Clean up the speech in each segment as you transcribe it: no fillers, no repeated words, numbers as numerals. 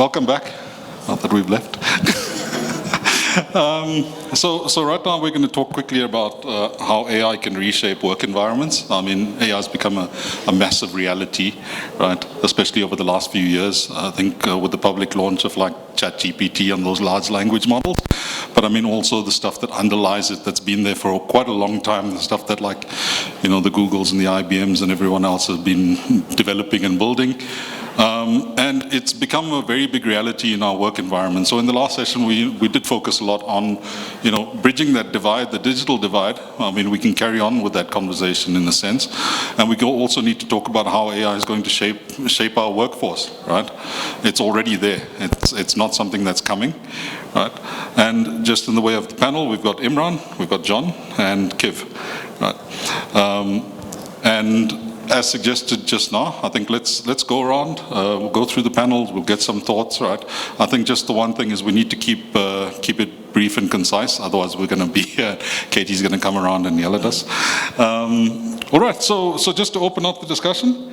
welcome back. Not that we've left. So right now we're going to talk quickly about how AI can reshape work environments. I mean, AI has become a massive reality, right? Especially over the last few years. I think with the public launch of like ChatGPT and those large language models. But I mean also the stuff that underlies it that's been there for quite a long time, the stuff that like, you know, the Googles and the IBMs and everyone else has been developing and building. And it's become a very big reality in our work environment. So in the last session, we did focus a lot on, you know, bridging that divide, the digital divide. I mean, we can carry on with that conversation in a sense. And we also need to talk about how AI is going to shape our workforce, right? It's already there. It's not something that's coming, right? And just in the way of the panel, we've got Iemraan, we've got John, and Kiv, right? And as suggested just now, I think let's go around. We'll go through the panels. We'll get some thoughts, right? I think just the one thing is we need to keep it brief and concise. Otherwise, we're going to be Katie's going to come around and yell at us. All right. So just to open up the discussion,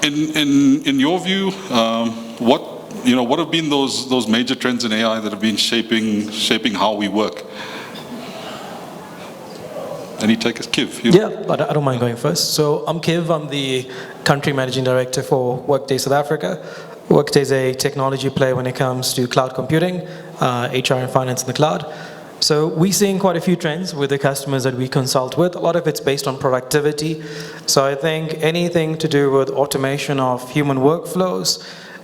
in your view, what have been those major trends in AI that have been shaping how we work? Any takers? Kiv? Yeah, but I don't mind going first. So I'm Kiv. I'm the Country Managing Director for Workday South Africa. Workday is a technology player when it comes to cloud computing, HR and finance in the cloud. So we're seeing quite a few trends with the customers that we consult with. A lot of it's based on productivity. So I think anything to do with automation of human workflows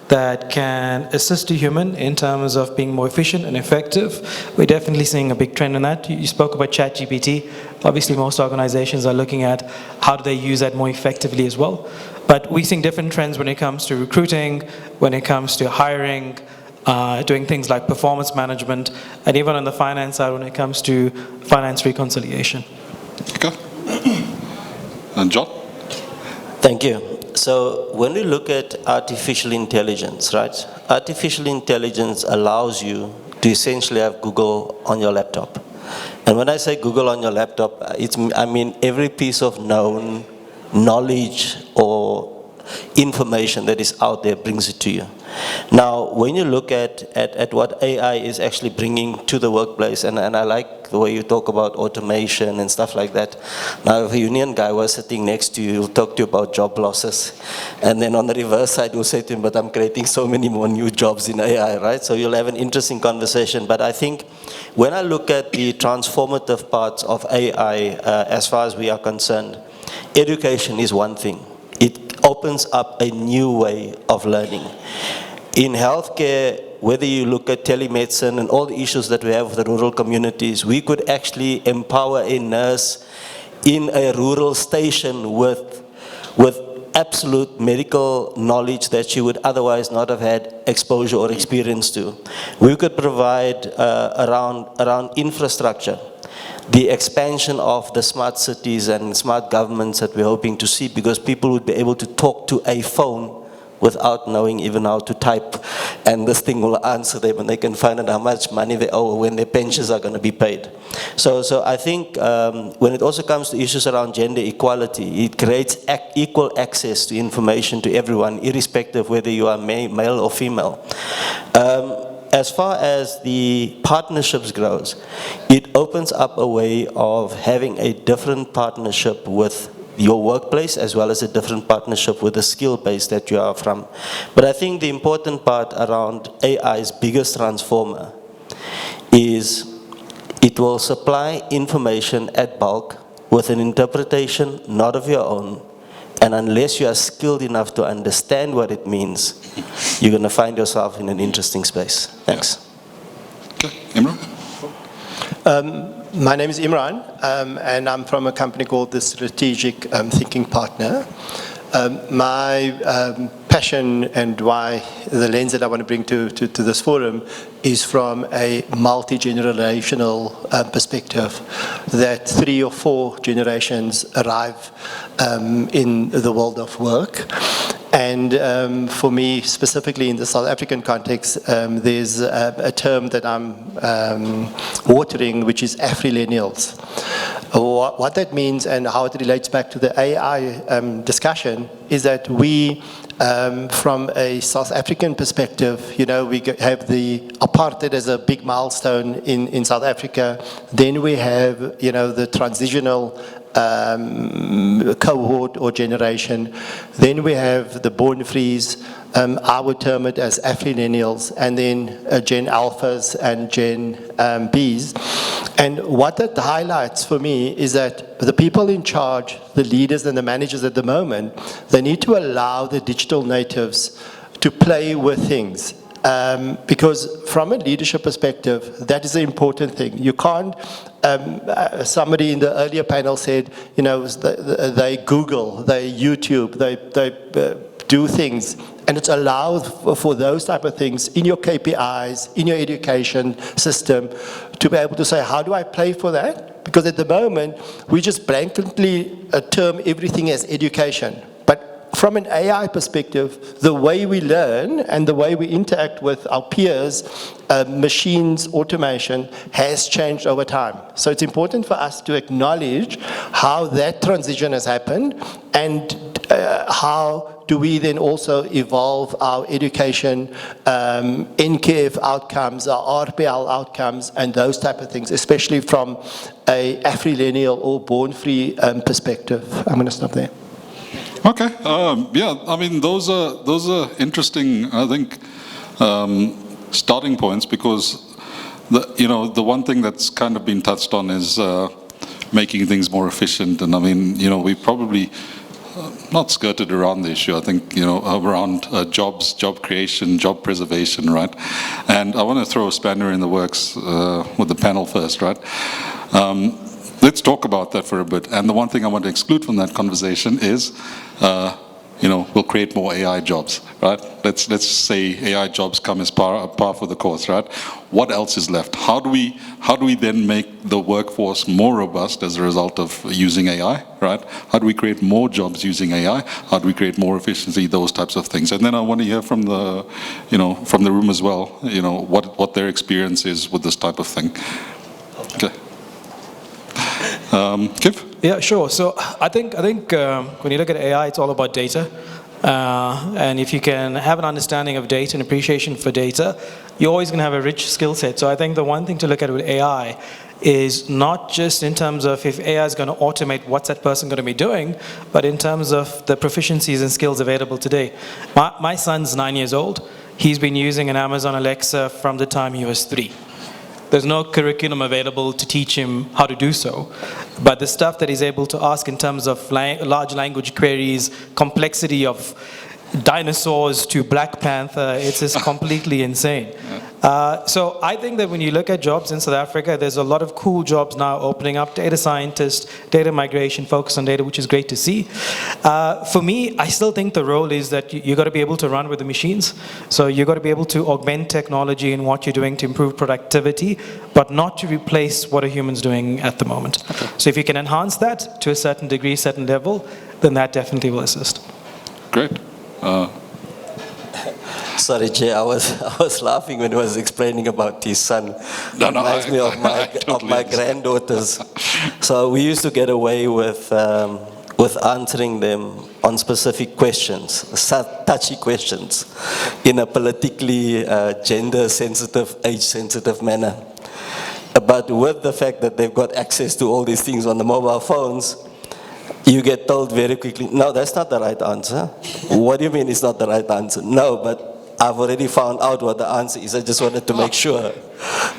that can assist a human in terms of being more efficient and effective. We're definitely seeing a big trend in that. You spoke about ChatGPT. Obviously, most organizations are looking at how do they use that more effectively as well. But we're seeing different trends when it comes to recruiting, when it comes to hiring, doing things like performance management, and even on the finance side when it comes to finance reconciliation. Okay. And John? Thank you. So when we look at artificial intelligence, right? Artificial intelligence allows you to essentially have Google on your laptop. And when I say Google on your laptop, I mean every piece of known knowledge or information that is out there brings it to you. Now, when you look at what AI is actually bringing to the workplace, and I like the way you talk about automation and stuff like that. Now, if a union guy was sitting next to you, he'll talk to you about job losses. And then on the reverse side, you'll say to him, but I'm creating so many more new jobs in AI, right? So you'll have an interesting conversation. But I think when I look at the transformative parts of AI, as far as we are concerned, education is one thing. It opens up a new way of learning. In healthcare, whether you look at telemedicine and all the issues that we have with the rural communities, we could actually empower a nurse in a rural station with absolute medical knowledge that she would otherwise not have had exposure or experience to. We could provide around infrastructure, the expansion of the smart cities and smart governments that we're hoping to see, because people would be able to talk to a phone without knowing even how to type, and this thing will answer them and they can find out how much money they owe when their pensions are going to be paid. So I think when it also comes to issues around gender equality, it creates equal access to information to everyone, irrespective whether you are male or female. As far as the partnerships grows, it opens up a way of having a different partnership with your workplace as well as a different partnership with the skill base that you are from. But I think the important part around AI's biggest transformer is it will supply information at bulk with an interpretation not of your own. And unless you are skilled enough to understand what it means, you're going to find yourself in an interesting space. Thanks. Okay, Iemraan? My name is Iemraan, and I'm from a company called the Strategic Thinking Partner. My passion and why the lens that I want to bring to this forum is from a multi-generational perspective, that 3 or 4 generations arrive in the world of work. And for me, specifically in the South African context, there's a term that I'm watering, which is Afrillennials. What that means and how it relates back to the AI discussion is that we, from a South African perspective, we have the apartheid as a big milestone in South Africa. Then we have, the transitional cohort or generation. Then we have the born frees. I would term it as Afrillennials, and then Gen Alphas and Gen Bs. And what that highlights for me is that the people in charge, the leaders and the managers at the moment, they need to allow the digital natives to play with things. Because from a leadership perspective, that is the important thing. You can't, somebody in the earlier panel said, they Google, they YouTube, they do things, and it's allowed for those type of things in your KPIs, in your education system, to be able to say, how do I play for that? Because at the moment, we just blankly term everything as education. From an AI perspective, the way we learn and the way we interact with our peers, machines, automation, has changed over time. So it's important for us to acknowledge how that transition has happened, and how do we then also evolve our education, NKF outcomes, our RPL outcomes, and those type of things, especially from a Afrillennial or born-free perspective. I'm going to stop there. Okay. Yeah. I mean, those are interesting, I think, starting points, because the one thing that's kind of been touched on is making things more efficient. And I mean, we've probably not skirted around the issue. I think around jobs, job creation, job preservation, right? And I want to throw a spanner in the works with the panel first, right? Let's talk about that for a bit. And the one thing I want to exclude from that conversation is, we'll create more AI jobs, right? Let's say AI jobs come as par for the course, right? What else is left? How do we then make the workforce more robust as a result of using AI, right? How do we create more jobs using AI? How do we create more efficiency? Those types of things. And then I want to hear from the room as well, what their experience is with this type of thing. Okay. Kiv? Yeah, sure. So I think when you look at AI, it's all about data. And if you can have an understanding of data and appreciation for data, you're always going to have a rich skill set. So I think the one thing to look at with AI is not just in terms of if AI is going to automate what's that person going to be doing, but in terms of the proficiencies and skills available today. My son's 9 years old. He's been using an Amazon Alexa from the time he was 3. There's no curriculum available to teach him how to do so. But the stuff that he's able to ask in terms of large language queries, complexity of dinosaurs to Black Panther, it's just completely insane. So I think that when you look at jobs in South Africa, there's a lot of cool jobs now opening up, data scientists, data migration, focus on data, which is great to see. For me, I still think the role is that you got to be able to run with the machines. So you got to be able to augment technology in what you're doing to improve productivity, but not to replace what a human's doing at the moment. Okay. So if you can enhance that to a certain degree, certain level, then that definitely will assist. Great. Sorry, Jay, I was laughing when he was explaining about his son. It reminds me of my granddaughters. So we used to get away with answering them on specific questions, touchy questions, in a politically gender-sensitive, age-sensitive manner. But with the fact that they've got access to all these things on the mobile phones, you get told very quickly, no, that's not the right answer. What do you mean it's not the right answer? No, but I've already found out what the answer is. I just wanted to make sure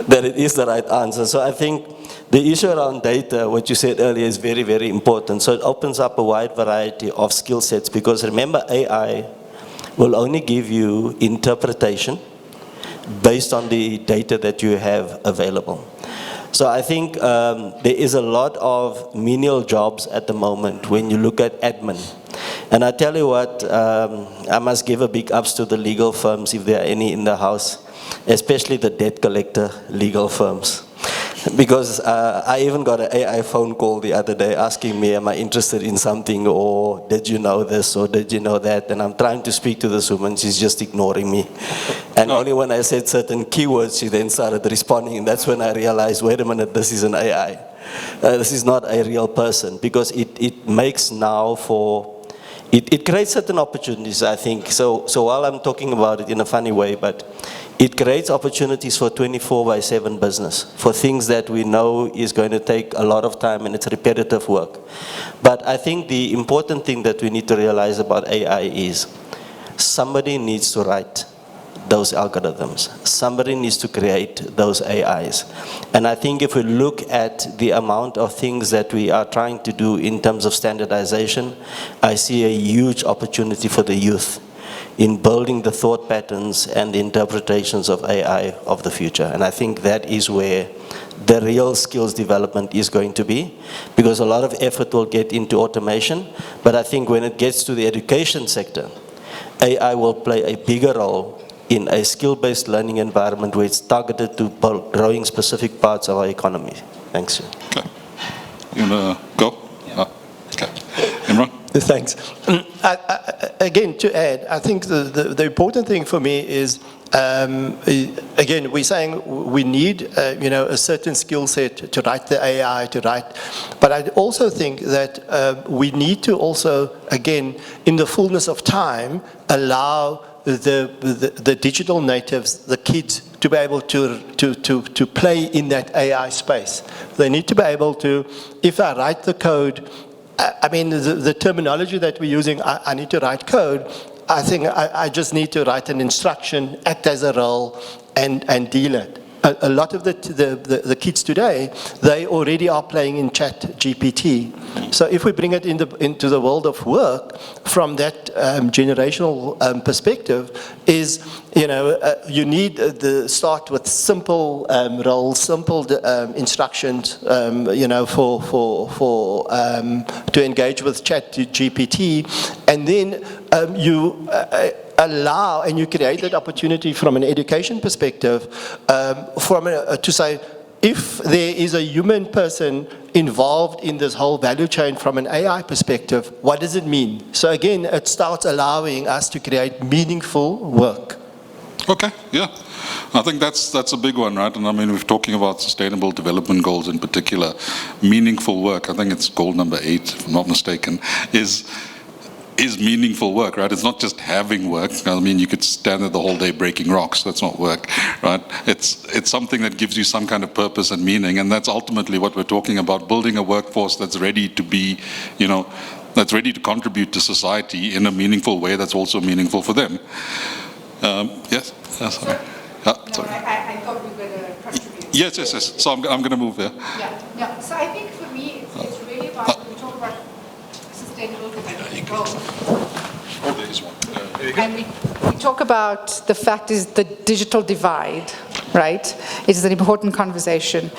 that it is the right answer. So I think the issue around data, what you said earlier, is very, very important. So it opens up a wide variety of skill sets, because remember, AI will only give you interpretation based on the data that you have available. So I think there is a lot of menial jobs at the moment when you look at admin. And I tell you what, I must give a big ups to the legal firms, if there are any in the house, especially the debt collector legal firms. Because I even got an AI phone call the other day asking me, am I interested in something, or did you know this, or did you know that? And I'm trying to speak to this woman, she's just ignoring me. And only when I said certain keywords, she then started responding, and that's when I realized, wait a minute, this is an AI. This is not a real person, because it makes now for, it creates certain opportunities, I think. So while I'm talking about it in a funny way, but it creates opportunities for 24/7 business, for things that we know is going to take a lot of time and it's repetitive work. But I think the important thing that we need to realize about AI is somebody needs to write those algorithms. Somebody needs to create those AIs. And I think if we look at the amount of things that we are trying to do in terms of standardization, I see a huge opportunity for the youth in building the thought patterns and the interpretations of AI of the future. And I think that is where the real skills development is going to be, because a lot of effort will get into automation, but I think when it gets to the education sector, AI will play a bigger role in a skill-based learning environment where it's targeted to growing specific parts of our economy. Thanks. Okay. You want to go? Yeah. Okay. Iemraan? Thanks. Again, to add, I think the important thing for me is, again, we're saying we need, a certain skill set to write the AI, but I also think that we need to also, again, in the fullness of time, allow the digital natives, the kids, to be able to play in that AI space. They need to be able to, if I write the code, I mean, the terminology that we're using, I need to write code. I think I just need to write an instruction, act as a role, and deal it. A lot of the kids today, they already are playing in Chat GPT. So if we bring it into the world of work, from that generational perspective, is, you need to start with simple roles, simple instructions, for to engage with Chat GPT, and then you allow, and you create that opportunity from an education perspective, to say, if there is a human person involved in this whole value chain from an AI perspective, what does it mean? So again, it starts allowing us to create meaningful work. Okay, yeah. I think that's a big one, right? And I mean, we're talking about sustainable development goals in particular. Meaningful work, I think it's goal number 8, if I'm not mistaken, is meaningful work, right? It's not just having work. I mean, you could stand there the whole day breaking rocks. That's not work, right? It's something that gives you some kind of purpose and meaning, and that's ultimately what we're talking about, building a workforce that's ready to be, that's ready to contribute to society in a meaningful way that's also meaningful for them. Yes? Sorry. Sorry. Sorry. I thought we were going to contribute. Yes. So I'm going to move there. Yeah. So I think for me, it's really about, we talk about sustainable development goals. Oh, there is one. There you go. And we talk about the fact is the digital divide, right? It is an important conversation.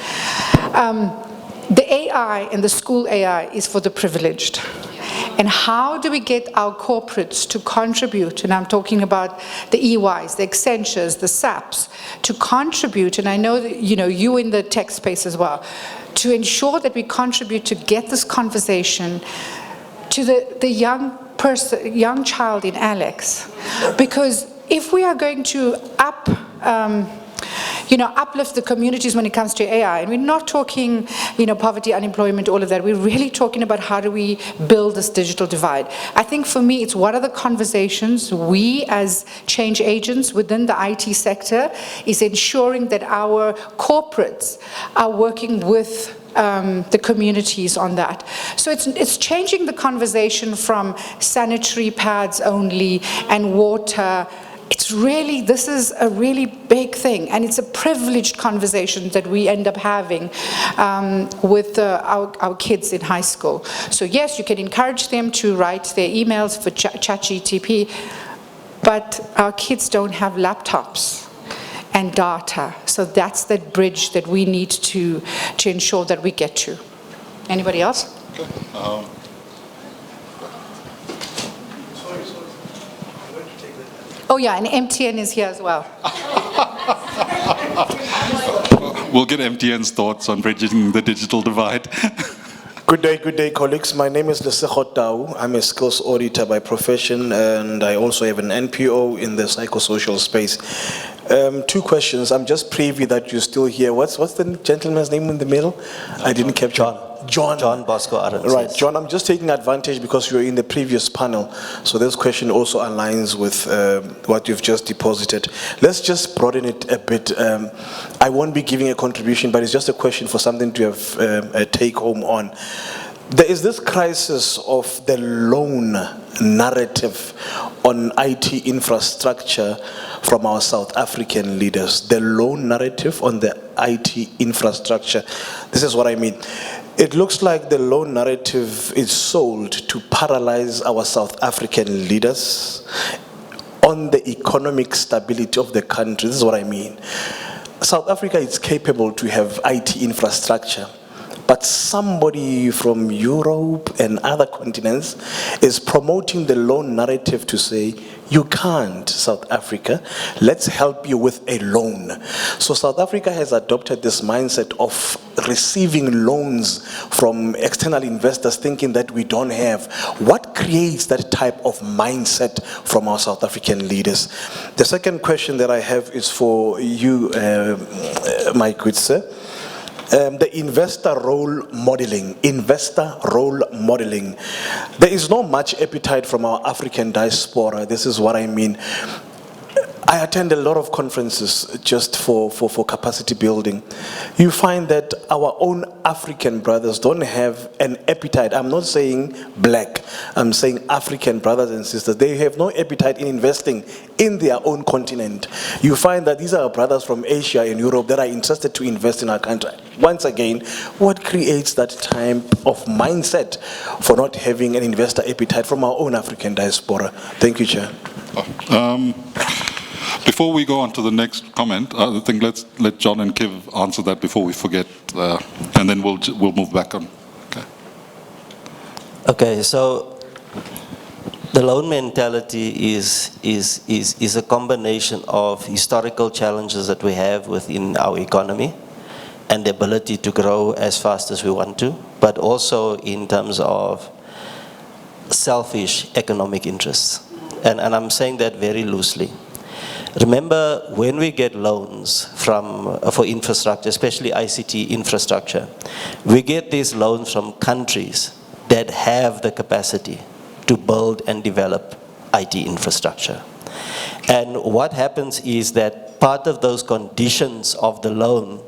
The AI and the school AI is for the privileged. And how do we get our corporates to contribute, and I'm talking about the EYs, the Accentures, the SAPs, to contribute, and I know that, you in the tech space as well, to ensure that we contribute to get this conversation to the young child in Alex. Because if we are going to uplift the communities when it comes to AI, and we're not talking, poverty, unemployment, all of that, we're really talking about how do we build this digital divide. I think for me, it's what are the conversations we as change agents within the IT sector is ensuring that our corporates are working with the communities on that. So it's changing the conversation from sanitary pads only and water. This is a really big thing, and it's a privileged conversation that we end up having with our kids in high school. So yes, you can encourage them to write their emails for ChatGPT, but our kids don't have laptops and data. So that's that bridge that we need to ensure that we get to. Anybody else? Okay. Oh yeah, and MTN is here as well. We'll get MTN's thoughts on bridging the digital divide. Good day, colleagues. My name is Lesego Tau. I'm a skills auditor by profession, and I also have an NPO in the psychosocial space. Two questions. I'm just privy that you're still here. What's the gentleman's name in the middle? I didn't capture. John Bosco Arends. Right, John, I'm just taking advantage because you're in the previous panel. So this question also aligns with what you've just deposited. Let's just broaden it a bit. I won't be giving a contribution, but it's just a question for something to have a take home on. There is this crisis of the lone narrative on IT infrastructure from our South African leaders. The lone narrative on the IT infrastructure. This is what I mean. It looks like the lone narrative is sold to paralyze our South African leaders on the economic stability of the country. This is what I mean. South Africa is capable to have IT infrastructure, but somebody from Europe and other continents is promoting the loan narrative to say, you can't, South Africa, let's help you with a loan. So South Africa has adopted this mindset of receiving loans from external investors thinking that we don't have. What creates that type of mindset from our South African leaders? The second question that I have is for you, my good sir. The investor role modeling. There is not much appetite from our African diaspora. This is what I mean. I attend a lot of conferences just for capacity building. You find that our own African brothers don't have an appetite. I'm not saying black, I'm saying African brothers and sisters. They have no appetite in investing in their own continent. You find that these are brothers from Asia and Europe that are interested to invest in our country. Once again, what creates that type of mindset for not having an investor appetite from our own African diaspora? Thank you, Chair. Before we go on to the next comment, I think let's let John and Kiv answer that before we forget, and then we'll move back on. Okay, so the loan mentality is a combination of historical challenges that we have within our economy and the ability to grow as fast as we want to, but also in terms of selfish economic interests. And I'm saying that very loosely. Remember, when we get loans for infrastructure, especially ICT infrastructure, we get these loans from countries that have the capacity to build and develop IT infrastructure. And what happens is that part of those conditions of the loan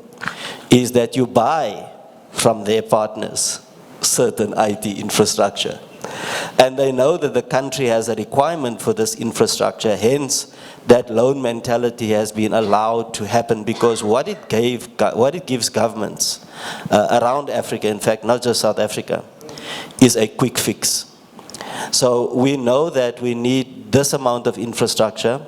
is that you buy from their partners certain IT infrastructure. And they know that the country has a requirement for this infrastructure, hence that loan mentality has been allowed to happen, because what it gives governments around Africa, in fact not just South Africa, is a quick fix. So we know that we need this amount of infrastructure,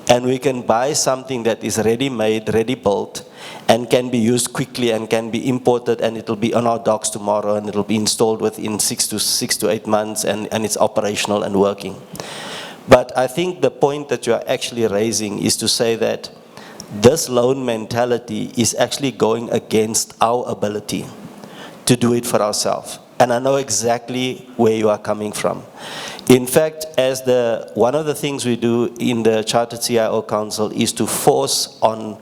and we can buy something that is ready made, ready built, and can be used quickly and can be imported, and it'll be on our docks tomorrow, and it'll be installed within 6 to 8 months, and it's operational and working. But I think the point that you are actually raising is to say that this loan mentality is actually going against our ability to do it for ourselves. And I know exactly where you are coming from. In fact, one of the things we do in the Chartered CIO Council is to force on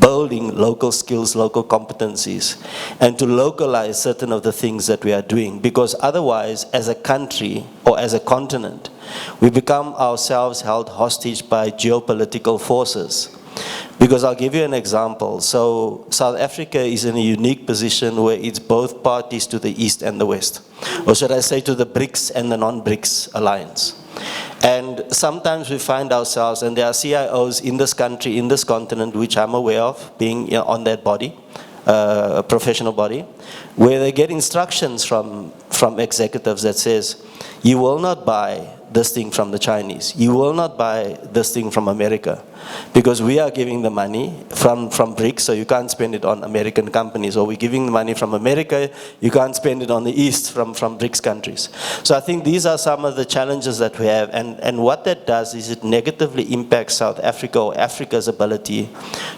building local skills, local competencies, and to localize certain of the things that we are doing. Because otherwise, as a country or as a continent, we become ourselves held hostage by geopolitical forces. Because I'll give you an example. So South Africa is in a unique position where it's both parties to the east and the west. Or should I say to the BRICS and the non-BRICS alliance. And sometimes we find ourselves, and there are CIOs in this country, in this continent, which I'm aware of, being on that body, a professional body, where they get instructions from executives that says, you will not buy this thing from the Chinese. You will not buy this thing from America because we are giving the money from BRICS, so you can't spend it on American companies, or we're giving the money from America, you can't spend it on the East from BRICS countries. So I think these are some of the challenges that we have, and what that does is it negatively impacts South Africa or Africa's ability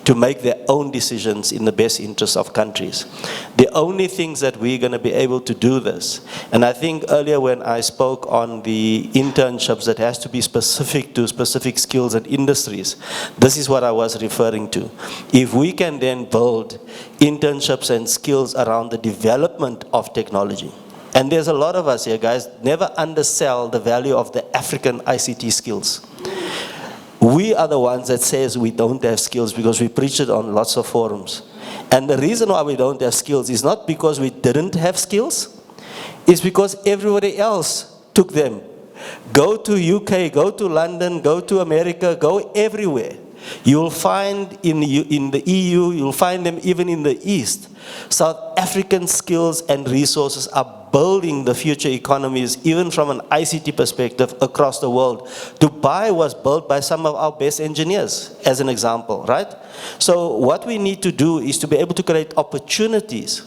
to make their own decisions in the best interest of countries. The only things that we're going to be able to do this, and I think earlier when I spoke on the internships that has to be specific to specific skills and industries, this is what I was referring to. If we can then build internships and skills around the development of technology, and there's a lot of us here, guys, never undersell the value of the African ICT skills. We are the ones that says we don't have skills because we preach it on lots of forums. And the reason why we don't have skills is not because we didn't have skills, it's because everybody else took them. Go to UK, go to London, go to America, go everywhere. You'll find in the EU, you'll find them even in the East. South African skills and resources are building the future economies, even from an ICT perspective, across the world. Dubai was built by some of our best engineers, as an example, right? So what we need to do is to be able to create opportunities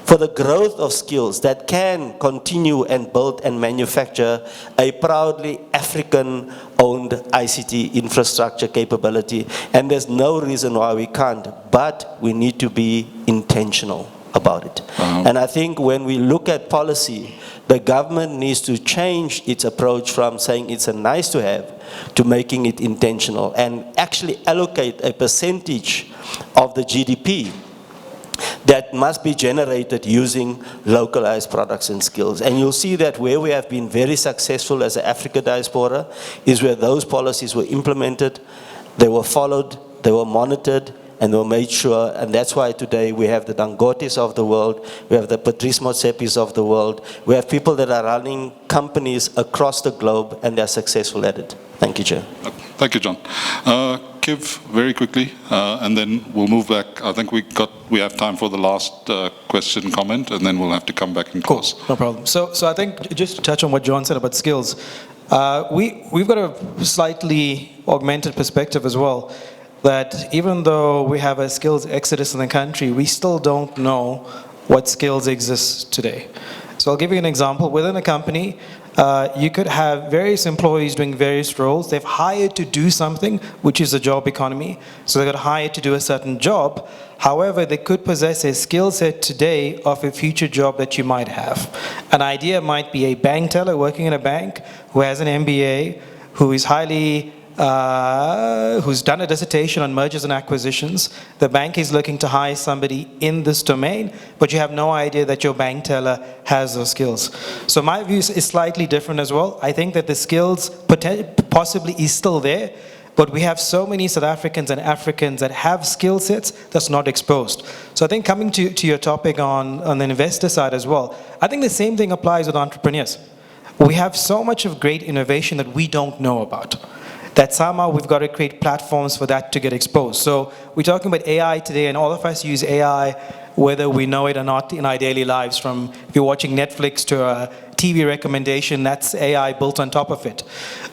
for the growth of skills that can continue and build and manufacture a proudly African-owned ICT infrastructure capability. And there's no reason why we can't, but we need to be intentional about it. And I think when we look at policy, the government needs to change its approach from saying it's a nice to have to making it intentional and actually allocate a percentage of the GDP that must be generated using localized products and skills. And you'll see that where we have been very successful as an Africa diaspora is where those policies were implemented, they were followed, they were monitored, and they were made sure. And that's why today we have the Dangotes of the world, we have the Patrice Motsepis of the world, we have people that are running companies across the globe and they're successful at it. Thank you, Chair. Thank you, John. Kiv, very quickly, and then we'll move back. I think we have time for the last question, comment, and then we'll have to come back in course. No problem. So I think just to touch on what John said about skills, we've got a slightly augmented perspective as well, that even though we have a skills exodus in the country, we still don't know what skills exist today. So I'll give you an example. Within a company, you could have various employees doing various roles. They've hired to do something, which is a job economy. So they got hired to do a certain job. However, they could possess a skill set today of a future job that you might have. An idea might be a bank teller working in a bank who has an MBA, who is who's done a dissertation on mergers and acquisitions. The bank is looking to hire somebody in this domain, but you have no idea that your bank teller has those skills. So my view is slightly different as well. I think that the skills possibly is still there, but we have so many South Africans and Africans that have skill sets that's not exposed. So I think coming to your topic on the investor side as well, I think the same thing applies with entrepreneurs. We have so much of great innovation that we don't know about, that somehow we've got to create platforms for that to get exposed. So we're talking about AI today, and all of us use AI, whether we know it or not, in our daily lives. From if you're watching Netflix to a TV recommendation, that's AI built on top of it.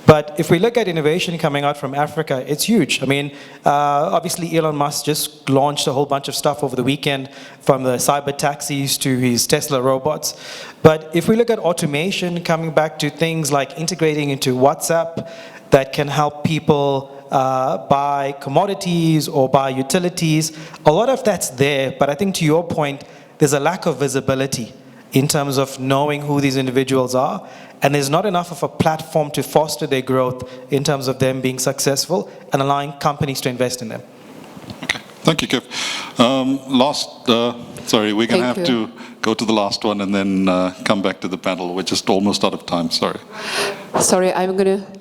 But if we look at innovation coming out from Africa, it's huge. I mean, obviously Elon Musk just launched a whole bunch of stuff over the weekend, from the cyber taxis to his Tesla robots. But if we look at automation, coming back to things like integrating into WhatsApp, that can help people buy commodities or buy utilities. A lot of that's there, but I think to your point, there's a lack of visibility in terms of knowing who these individuals are, and there's not enough of a platform to foster their growth in terms of them being successful and allowing companies to invest in them. Okay, thank you, Kiv. Sorry, we're going to have to go to the last one and then come back to the panel. We're just almost out of time, sorry. Sorry, I'm going to...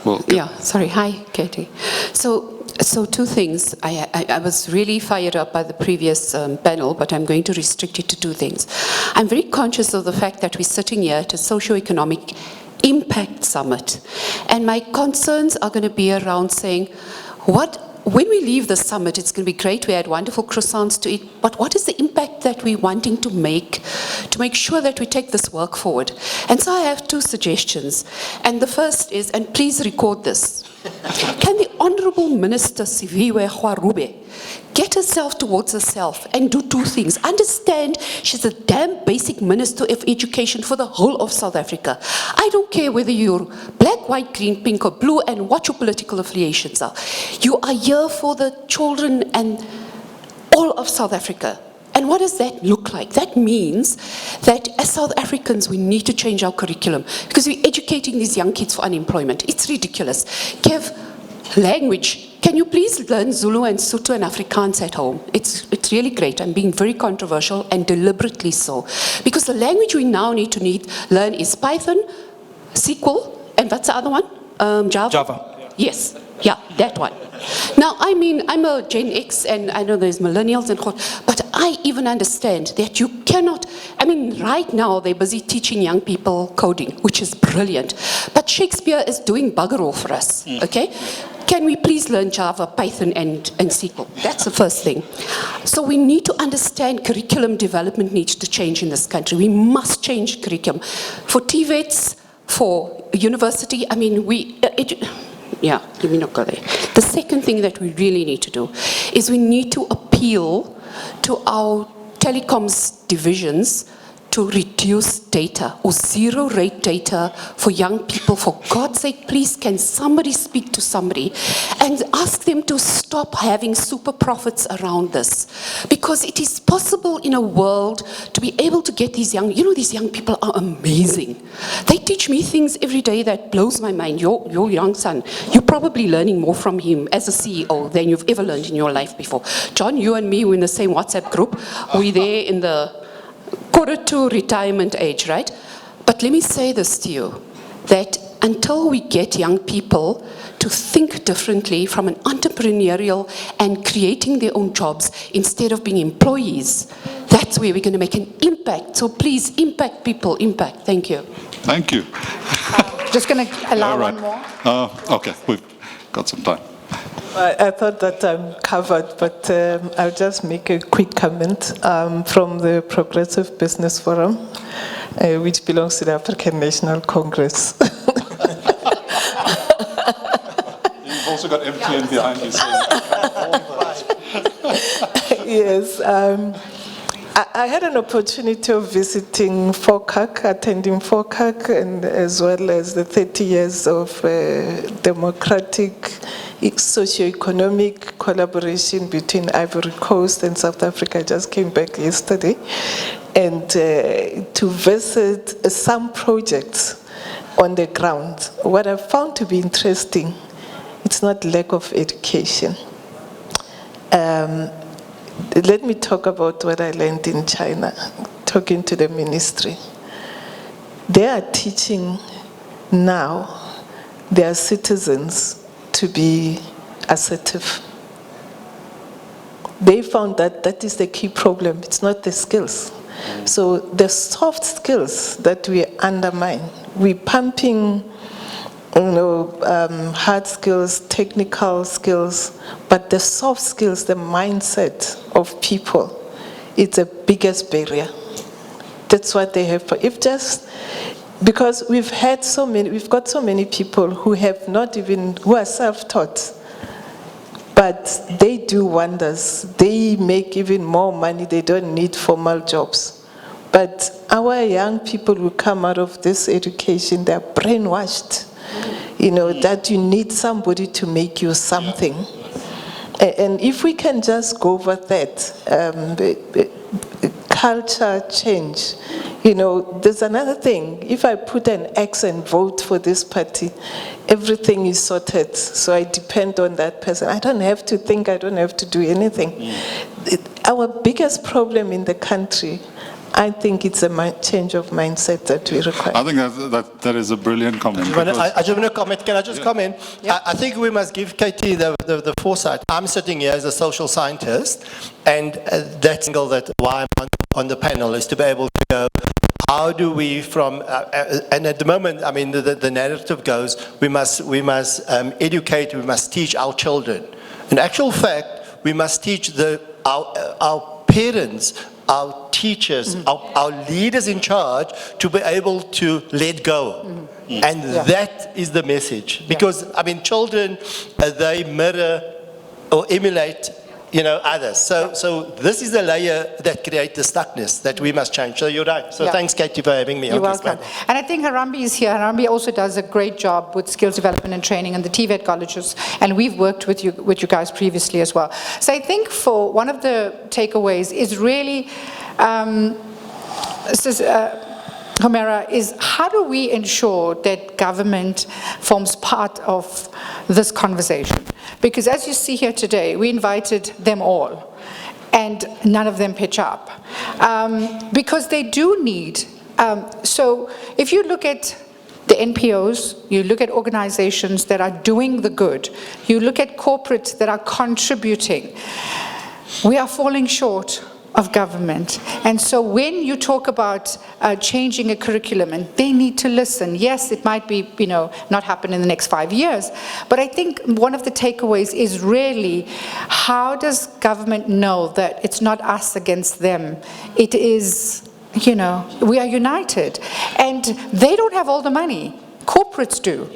Well, sorry. Hi, Katie. So two things. I was really fired up by the previous panel, but I'm going to restrict it to two things. I'm very conscious of the fact that we're sitting here at a socio-economic impact summit. And my concerns are going to be around saying, when we leave the summit, it's going to be great. We had wonderful croissants to eat. But what is the impact that we're wanting to make to make sure that we take this work forward. And so I have two suggestions. And the first is, and please record this, can the Honourable Minister Siviwe Gwarube get herself towards herself and do two things? Understand she's a damn basic Minister of Education for the whole of South Africa. I don't care whether you're black, white, green, pink or blue and what your political affiliations are. You are here for the children and all of South Africa. And what does that look like? That means that as South Africans, we need to change our curriculum because we're educating these young kids for unemployment. It's ridiculous. Kev, language. Can you please learn Zulu and Sotho and Afrikaans at home? It's really great. I'm being very controversial and deliberately so. Because the language we now need to learn is Python, SQL, and what's the other one? Java? Java. Yes. Yeah, that one. Now, I mean, I'm a Gen X, and I know there's millennials and but I even understand that you cannot, I mean, right now they're busy teaching young people coding, which is brilliant. But Shakespeare is doing bugger all for us, okay? Can we please learn Java, Python, and SQL? That's the first thing. So we need to understand curriculum development needs to change in this country. We must change curriculum. For TVETs, for university, I mean, yeah, let me not go there. The second thing that we really need to do is we need to appeal to our telecoms divisions to reduce data or zero rate data for young people. For God's sake, please, can somebody speak to somebody and ask them to stop having super profits around this? Because it is possible in a world to be able to get these young, these young people are amazing. They teach me things every day that blows my mind. Your young son, you're probably learning more from him as a CEO than you've ever learned in your life before. John, you and me, we're in the same WhatsApp group. We're there in the quarter to retirement age, right? But let me say this to you, that until we get young people to think differently from an entrepreneurial and creating their own jobs instead of being employees, that's where we're going to make an impact. So please, impact people, impact. Thank you. Thank you. Just going to allow one more. Okay, we've got some time. I thought that I'm covered, but I'll just make a quick comment from the Progressive Business Forum, which belongs to the African National Congress. You've also got MTN behind you. Yes. I had an opportunity of visiting FOCAC, attending FOCAC, and as well as the 30 years of democratic socio-economic collaboration between Ivory Coast and South Africa. I just came back yesterday, and to visit some projects on the ground. What I found to be interesting, it's not lack of education. Let me talk about what I learned in China, talking to the ministry. They are teaching now their citizens to be assertive. They found that that is the key problem. It's not the skills. So the soft skills that we undermine, we're pumping hard skills, technical skills, but the soft skills, the mindset of people, it's the biggest barrier. That's what they have. Because we've got so many people who who are self-taught, but they do wonders. They make even more money. They don't need formal jobs. But our young people who come out of this education, they're brainwashed. That you need somebody to make you something. And if we can just go over that, culture change. There's another thing. If I put an X and vote for this party, everything is sorted. So I depend on that person. I don't have to think, I don't have to do anything. Our biggest problem in the country, I think it's a change of mindset that we require. I think that is a brilliant comment. I just want to comment. Can I just comment? Yeah. I think we must give Katie the foresight. I'm sitting here as a social scientist, and that angle that why I'm on the panel is to be able to go, how do we and at the moment, I mean, the narrative goes, we must educate, we must teach our children. In actual fact, we must teach our parents, our teachers, our leaders in charge to be able to let go. And that is the message. Because, I mean, children, they mirror or emulate, others. So this is the layer that creates the stuckness that we must change. So you're right. So thanks, Katie, for having me. You're welcome. And I think Harambe is here. Harambe also does a great job with skills development and training in the TVET colleges, and we've worked with you guys previously as well. So I think for one of the takeaways is really, Homera, is how do we ensure that government forms part of this conversation? Because as you see here today, we invited them all, and none of them pitch up. Because they do need, so if you look at the NPOs, you look at organizations that are doing the good, you look at corporates that are contributing, we are falling short of government. And so when you talk about changing a curriculum, and they need to listen, yes, it might be, not happen in the next 5 years, but I think one of the takeaways is really, how does government know that it's not us against them? It is, we are united. And they don't have all the money. Corporates do.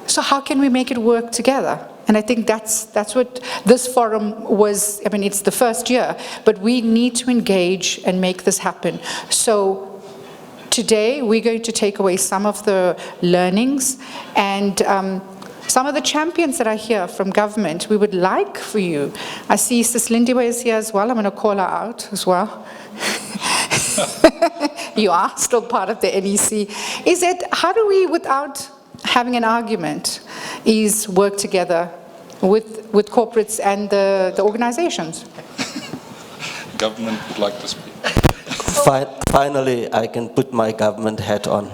So how can we make it work together? And I think that's what this forum was. I mean, it's the first year, but we need to engage and make this happen. So today, we're going to take away some of the learnings and some of the champions that are here from government. We would like for you. I see Sis Lindiwe is here as well. I'm going to call her out as well. You are still part of the NEC. Is it, how do we, without having an argument, is work together with corporates and the organizations? Government would like to speak. Finally, I can put my government hat on.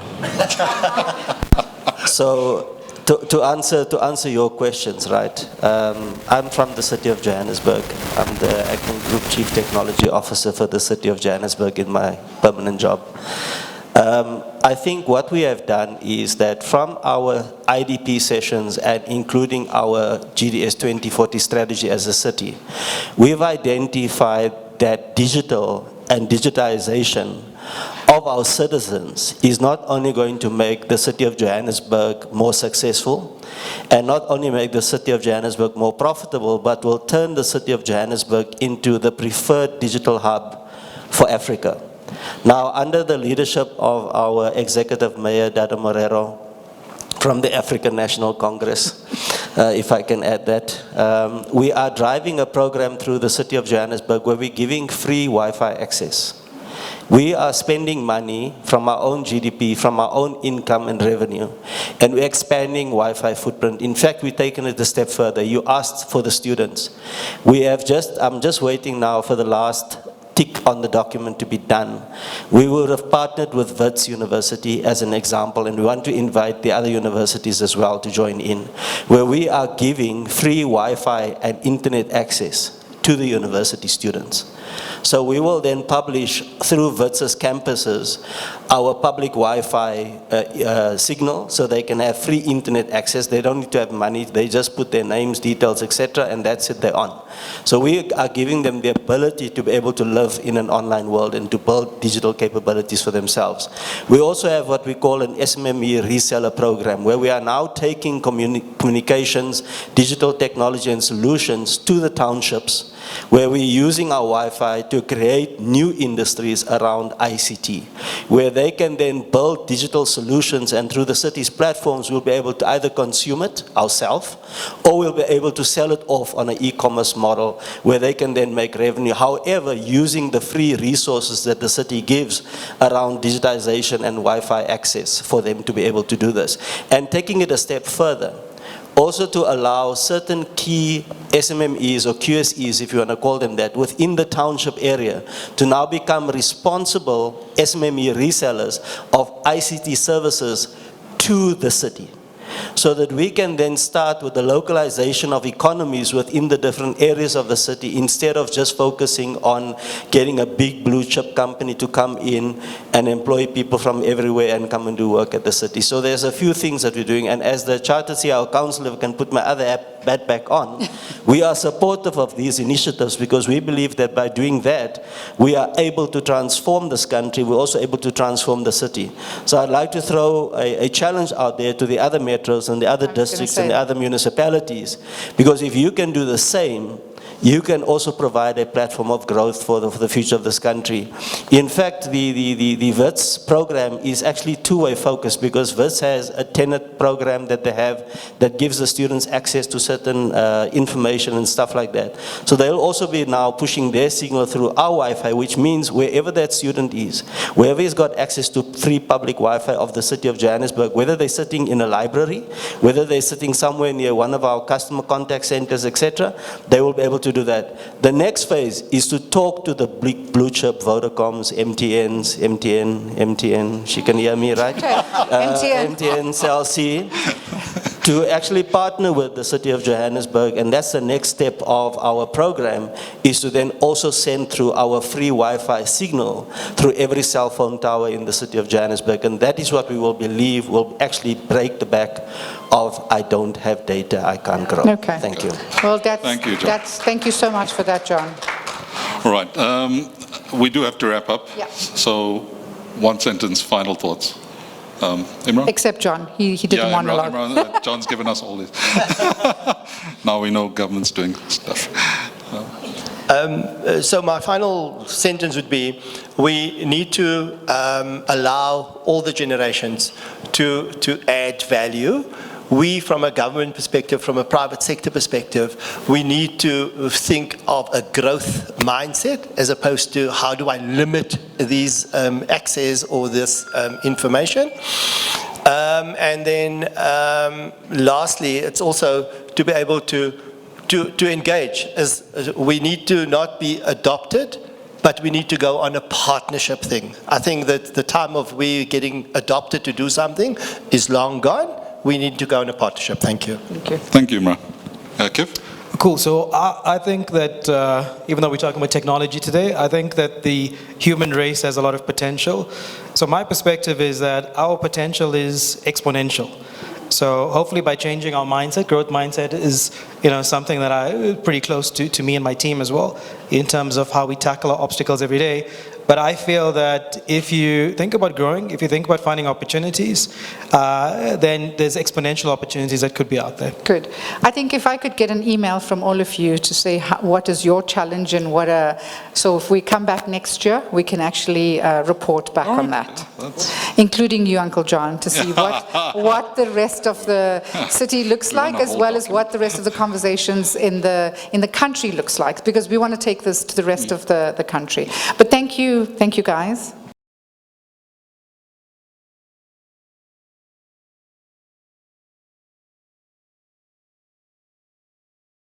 So, to answer your questions, right? I'm from the city of Johannesburg. I'm the acting group chief technology officer for the city of Johannesburg in my permanent job. I think what we have done is that from our IDP sessions and including our GDS 2040 strategy as a city, we've identified that digital and digitization of our citizens is not only going to make the city of Johannesburg more successful and not only make the city of Johannesburg more profitable, but will turn the city of Johannesburg into the preferred digital hub for Africa. Now, under the leadership of our executive mayor, Dada Morero, from the African National Congress, if I can add that, we are driving a program through the city of Johannesburg where we're giving free Wi-Fi access. We are spending money from our own GDP, from our own income and revenue, and we're expanding Wi-Fi footprint. In fact, we've taken it a step further. You asked for the students. I'm just waiting now for the last tick on the document to be done. We would have partnered with Wits University as an example, and we want to invite the other universities as well to join in, where we are giving free Wi-Fi and internet access to the university students. So we will then publish through Wits' campuses our public Wi-Fi signal so they can have free internet access. They don't need to have money. They just put their names, details, etc., and that's it, they're on. So we are giving them the ability to be able to live in an online world and to build digital capabilities for themselves. We also have what we call an SMME reseller program, where we are now taking communications, digital technology and solutions to the townships, where we're using our Wi-Fi to create new industries around ICT, where they can then build digital solutions, and through the city's platforms we'll be able to either consume it ourselves or we'll be able to sell it off on an e-commerce model where they can then make revenue. However, using the free resources that the city gives around digitization and Wi-Fi access for them to be able to do this. And taking it a step further, also to allow certain key SMMEs or QSEs, if you want to call them that, within the township area to now become responsible SMME resellers of ICT services to the city, so that we can then start with the localization of economies within the different areas of the city instead of just focusing on getting a big blue chip company to come in and employ people from everywhere and come and do work at the city. So there's a few things that we're doing, and as the Chartered CIO Council, if I can put my other bat back on. We are supportive of these initiatives because we believe that by doing that, we are able to transform this country. We're also able to transform the city. So I'd like to throw a challenge out there to the other metros and the other districts and the other municipalities. Because if you can do the same, you can also provide a platform of growth for the future of this country. In fact, the WITS program is actually two-way focused because WITS has a tenet program that they have that gives the students access to certain information and stuff like that. So they'll also be now pushing their signal through our Wi-Fi, which means wherever that student is, wherever he's got access to free public Wi-Fi of the city of Johannesburg, whether they're sitting in a library, whether they're sitting somewhere near one of our customer contact centers, etc., they will be able to do that. The next phase is to talk to the blue chip Vodacoms, MTN, she can hear me, right? MTN, Cell C, to actually partner with the city of Johannesburg, and that's the next step of our program, is to then also send through our free Wi-Fi signal through every cell phone tower in the city of Johannesburg, and that is what we will believe will actually break the back of I don't have data, I can't grow. Okay. Thank you. Well, Thank you, John. thank you so much for that, John. All right. We do have to wrap up. Yeah. So, one sentence, final thoughts. Iemraan? Except John, he didn't want a lot. Iemraan, John's given us all this. Now we know government's doing stuff. So my final sentence would be, we need to allow all the generations to add value. We, from a government perspective, from a private sector perspective, we need to think of a growth mindset as opposed to how do I limit these access or this information. And then lastly, it's also to be able to engage. As we need to not be adopted, but we need to go on a partnership thing. I think that the time of we getting adopted to do something is long gone. We need to go on a partnership. Thank you. Thank you. Thank you, Iemraan. Kiv? Cool. So I think that even though we're talking about technology today, I think that the human race has a lot of potential. So my perspective is that our potential is exponential. So hopefully by changing our mindset, growth mindset is something that I pretty close to me and my team as well in terms of how we tackle our obstacles every day. But I feel that if you think about growing, if you think about finding opportunities, then there's exponential opportunities that could be out there. Good. I think if I could get an email from all of you to say what is your challenge and so if we come back next year, we can actually report back on that, including you, Uncle John, to see what the rest of the city looks like, as well as what the rest of the conversations in the country looks like, because we want to take this to the rest of the country. But thank you guys.